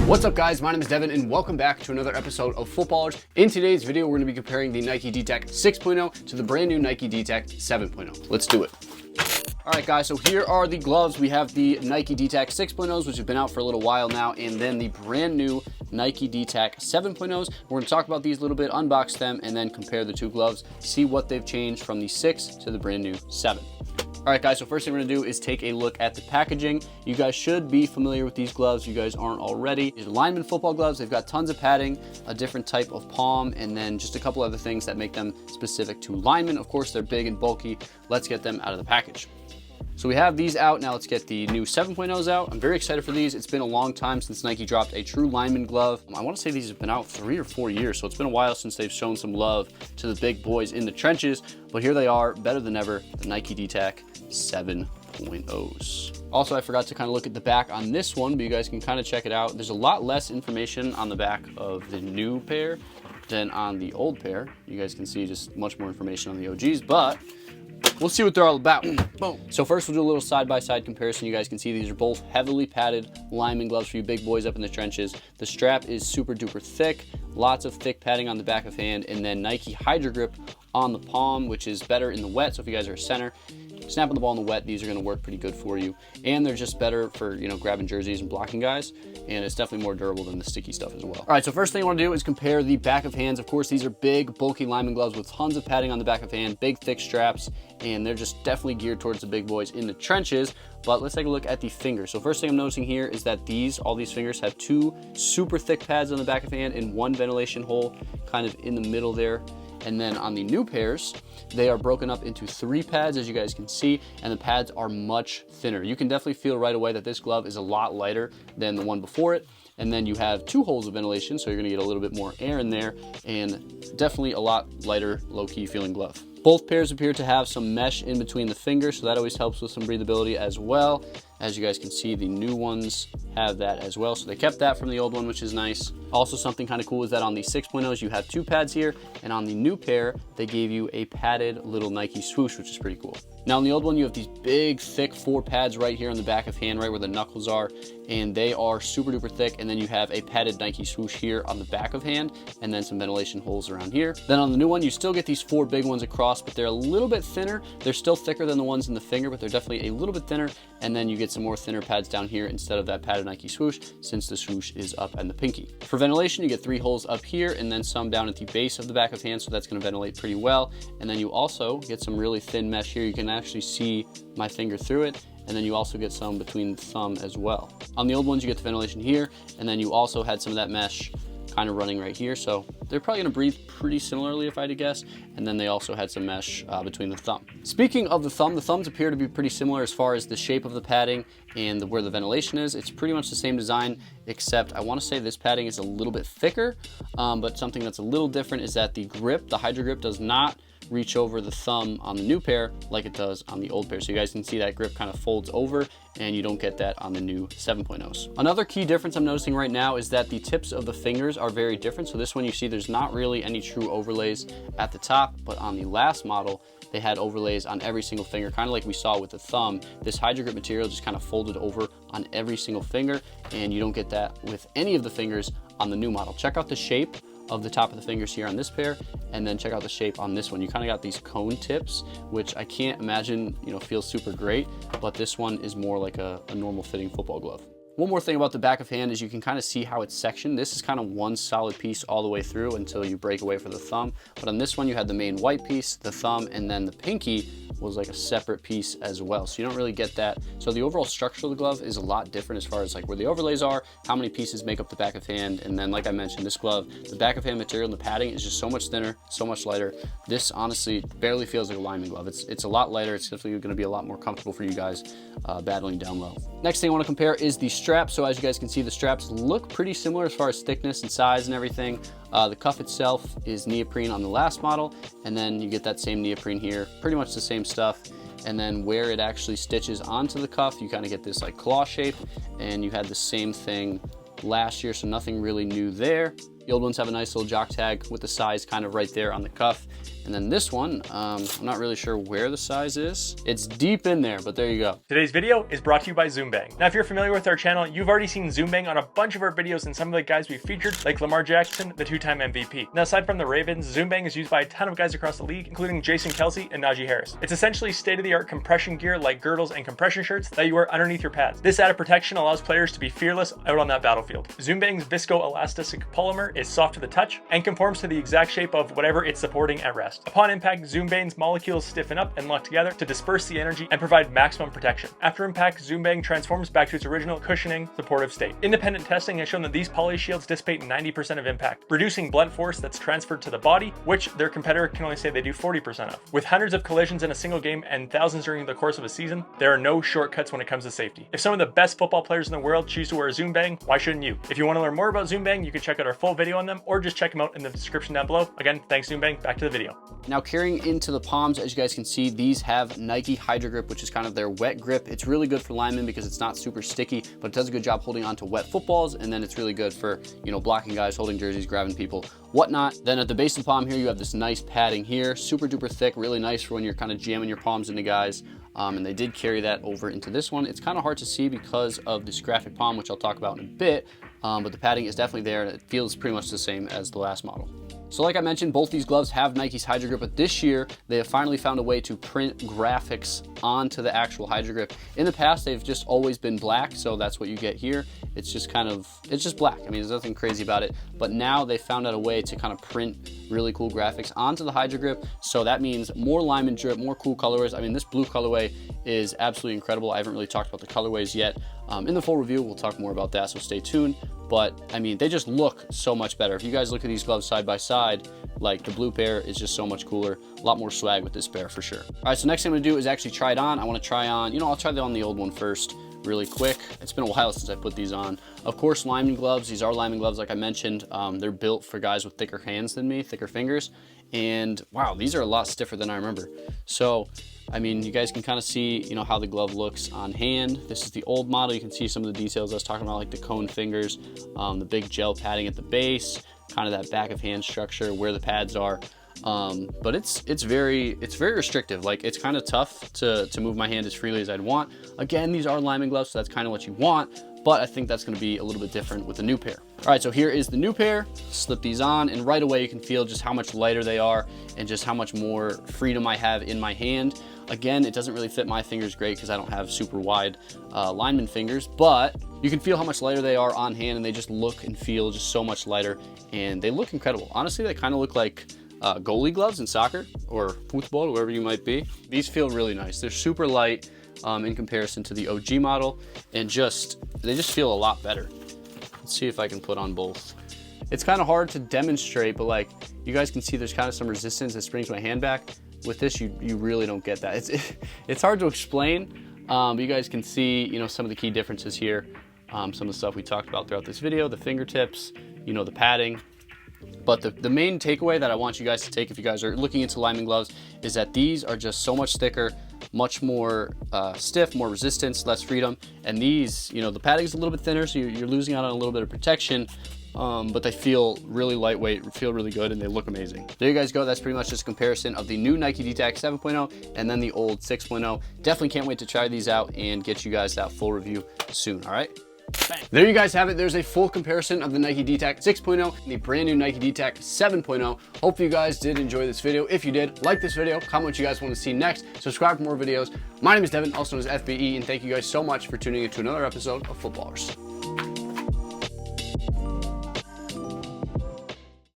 What's up guys, my name is Devin and welcome back to another episode of Footballrs. In today's video, we're going to be comparing the Nike D-Tack 6.0 to the brand new Nike D-Tack 7.0. Let's do it. All right guys, so here are the gloves. We have the Nike D-Tack 6.0s, which have been out for a little while now, and then the brand new Nike D-Tack 7.0s. We're gonna talk about these a little bit, unbox them, and then compare the two gloves, see what they've changed from the 6 to the brand new 7. All right guys, so first thing we're gonna do is take a look at the packaging. You guys should be familiar with these gloves if you guys aren't already. These are lineman football gloves. They've got tons of padding, a different type of palm, and then just a couple other things that make them specific to linemen. Of course, they're big and bulky. Let's get them out of the package. So we have these out. Now let's get the new 7.0s out. I'm very excited for these. It's been a long time since Nike dropped a true lineman glove. I want to say these have been out 3 or 4 years, so it's been a while since they've shown some love to the big boys in the trenches, but here they are, better than ever, the Nike D-Tack 7.0s. Also, I forgot to kind of look at the back on this one, but you guys can kind of check it out. There's a lot less information on the back of the new pair than on the old pair. You guys can see just much more information on the OGs, but we'll see what they're all about. Boom. So first we'll do a little side-by-side comparison. You guys can see these are both heavily padded lineman gloves for you big boys up in the trenches. The strap is super duper thick, lots of thick padding on the back of hand, and then Nike Hydro Grip on the palm, which is better in the wet. So if you guys are a center, snapping the ball in the wet, these are going to work pretty good for you, and they're just better for, you know, grabbing jerseys and blocking guys, and it's definitely more durable than the sticky stuff as well. All right, so first thing I want to do is compare the back of hands. Of course, these are big bulky lineman gloves with tons of padding on the back of hand, big thick straps, and they're just definitely geared towards the big boys in the trenches. But let's take a look at the fingers. So first thing I'm noticing here is that all these fingers have 2 super thick pads on the back of hand and 1 ventilation hole kind of in the middle there. And then on the new pairs, they are broken up into 3 pads, as you guys can see, and the pads are much thinner. You can definitely feel right away that this glove is a lot lighter than the one before it. And then you have 2 holes of ventilation, so you're gonna get a little bit more air in there, and definitely a lot lighter, low-key feeling glove. Both pairs appear to have some mesh in between the fingers, so that always helps with some breathability as well. As you guys can see, the new ones have that as well, so they kept that from the old one, which is nice. Also, something kind of cool is that on the 6.0s, you have 2 pads here, and on the new pair, they gave you a padded little Nike swoosh, which is pretty cool. Now, on the old one, you have these big, thick 4 pads right here on the back of hand, right where the knuckles are, and they are super duper thick, and then you have a padded Nike swoosh here on the back of hand, and then some ventilation holes around here. Then on the new one, you still get these 4 big ones across, but they're a little bit thinner. They're still thicker than the ones in the finger, but they're definitely a little bit thinner, and then you get some more thinner pads down here instead of that padded Nike swoosh, since the swoosh is up in the pinky. For ventilation, you get 3 holes up here, and then some down at the base of the back of hand, so that's gonna ventilate pretty well. And then you also get some really thin mesh here. You can actually see my finger through it, and then you also get some between the thumb as well. On the old ones, you get the ventilation here, and then you also had some of that mesh kind of running right here, so they're probably gonna breathe pretty similarly if I had to guess, and then they also had some mesh between the thumb. Speaking of the thumbs appear to be pretty similar as far as the shape of the padding and where the ventilation is. It's pretty much the same design, except I want to say this padding is a little bit thicker, but something that's a little different is that the grip, the Hydro Grip, does not reach over the thumb on the new pair like it does on the old pair. So you guys can see that grip kind of folds over, and you don't get that on the new 7.0s. Another key difference I'm noticing right now is that the tips of the fingers are very different. So this one, you see there's not really any true overlays at the top, but on the last model, they had overlays on every single finger, kind of like we saw with the thumb. This Hydro Grip material just kind of folded over on every single finger, and you don't get that with any of the fingers on the new model. Check out the shape of the top of the fingers here on this pair, and then check out the shape on this one. You kind of got these cone tips, which I can't imagine, you know, feels super great, but this one is more like a normal fitting football glove. One more thing about the back of hand is you can kind of see how it's sectioned. This is kind of one solid piece all the way through until you break away for the thumb. But on this one, you had the main white piece, the thumb, and then the pinky was like a separate piece as well. So you don't really get that. So the overall structure of the glove is a lot different as far as like where the overlays are, how many pieces make up the back of hand. And then like I mentioned, this glove, the back of hand material and the padding is just so much thinner, so much lighter. This honestly barely feels like a lineman glove. It's a lot lighter. It's definitely gonna be a lot more comfortable for you guys battling down low. Next thing I wanna compare is the straps. So as you guys can see, the straps look pretty similar as far as thickness and size and everything. The cuff itself is neoprene on the last model, and then you get that same neoprene here, pretty much the same stuff. And then where it actually stitches onto the cuff, you kind of get this like claw shape, and you had the same thing last year, so nothing really new there. The old ones have a nice little jock tag with the size kind of right there on the cuff. And then this one, I'm not really sure where the size is. It's deep in there, but there you go. Today's video is brought to you by ZoomBang. Now, if you're familiar with our channel, you've already seen ZoomBang on a bunch of our videos and some of the guys we've featured, like Lamar Jackson, the 2-time MVP. Now, aside from the Ravens, ZoomBang is used by a ton of guys across the league, including Jason Kelsey and Najee Harris. It's essentially state-of-the-art compression gear like girdles and compression shirts that you wear underneath your pads. This added protection allows players to be fearless out on that battlefield. ZoomBang's viscoelastic polymer is soft to the touch and conforms to the exact shape of whatever it's supporting at rest. Upon impact, ZoomBang's molecules stiffen up and lock together to disperse the energy and provide maximum protection. After impact, ZoomBang transforms back to its original cushioning, supportive state. Independent testing has shown that these poly shields dissipate 90% of impact, reducing blunt force that's transferred to the body, which their competitor can only say they do 40% of. With hundreds of collisions in a single game and thousands during the course of a season, there are no shortcuts when it comes to safety. If some of the best football players in the world choose to wear ZoomBang, why shouldn't you? If you want to learn more about ZoomBang, you can check out our full video on them or just check them out in the description down below. Again, thanks ZoomBang. Back to the video. Now, carrying into the palms, as you guys can see, these have Nike Hydro Grip, which is kind of their wet grip. It's really good for linemen because it's not super sticky, but it does a good job holding on to wet footballs, and then it's really good for, you know, blocking guys, holding jerseys, grabbing people, whatnot. Then at the base of the palm here, you have this nice padding here, super duper thick, really nice for when you're kind of jamming your palms into guys. And they did carry that over into this one. It's kind of hard to see because of this graphic palm, which I'll talk about in a bit, but the padding is definitely there, and it feels pretty much the same as the last model. So like I mentioned, both these gloves have Nike's Hydro Grip, but this year they have finally found a way to print graphics onto the actual Hydro Grip. In the past, they've just always been black, so that's what you get here. It's just it's just black. I mean, there's nothing crazy about it, but now they found out a way to kind of print really cool graphics onto the Hydro Grip, so that means more lineman drip, more cool colorways. I mean, this blue colorway is absolutely incredible. I haven't really talked about the colorways yet. In the full review, we'll talk more about that, so stay tuned. But I mean, they just look so much better. If you guys look at these gloves side by side, like the blue pair is just so much cooler, a lot more swag with this pair for sure. All right, so next thing I'm gonna do is actually try it on. I wanna try on, I'll try on the old one first really quick. It's been a while since I put these on. Of course, lineman gloves. These are lineman gloves, like I mentioned. They're built for guys with thicker hands than me, thicker fingers. And wow, these are a lot stiffer than I remember. So, I mean, you guys can kind of see, how the glove looks on hand. This is the old model. You can see some of the details I was talking about, like the cone fingers, the big gel padding at the base, kind of that back of hand structure where the pads are. But it's very restrictive. Like, it's kind of tough to move my hand as freely as I'd want. Again, these are lineman gloves, so that's kind of what you want, but I think that's going to be a little bit different with the new pair. All right, so here is the new pair. Slip these on, and right away you can feel just how much lighter they are and just how much more freedom I have in my hand. Again, it doesn't really fit my fingers great because I don't have super wide lineman fingers, but you can feel how much lighter they are on hand, and they just look and feel just so much lighter, and they look incredible. Honestly, they kind of look like goalie gloves in soccer or football, wherever you might be. These feel really nice. They're super light in comparison to the OG model, and they just feel a lot better. Let's see if I can put on both. It's kind of hard to demonstrate, but like you guys can see, there's kind of some resistance that springs my hand back. With this, you really don't get that. It's hard to explain, but you guys can see, some of the key differences here. Some of the stuff we talked about throughout this video, the fingertips, the padding. But the main takeaway that I want you guys to take if you guys are looking into lineman gloves is that these are just so much thicker, much more stiff, more resistance, less freedom. And these, the padding is a little bit thinner, so you're losing out on a little bit of protection. But they feel really lightweight, feel really good, and they look amazing. There you guys go. That's pretty much just a comparison of the new Nike D-Tack 7.0 and then the old 6.0. Definitely can't wait to try these out and get you guys that full review soon, all right? Bang. There you guys have it. There's a full comparison of the Nike D-Tack 6.0 and the brand new Nike D-Tack 7.0. Hope you guys did enjoy this video. If you did, like this video, comment what you guys want to see next, subscribe for more videos. My name is Devin, also known as FBE, and thank you guys so much for tuning in to another episode of Footballrs.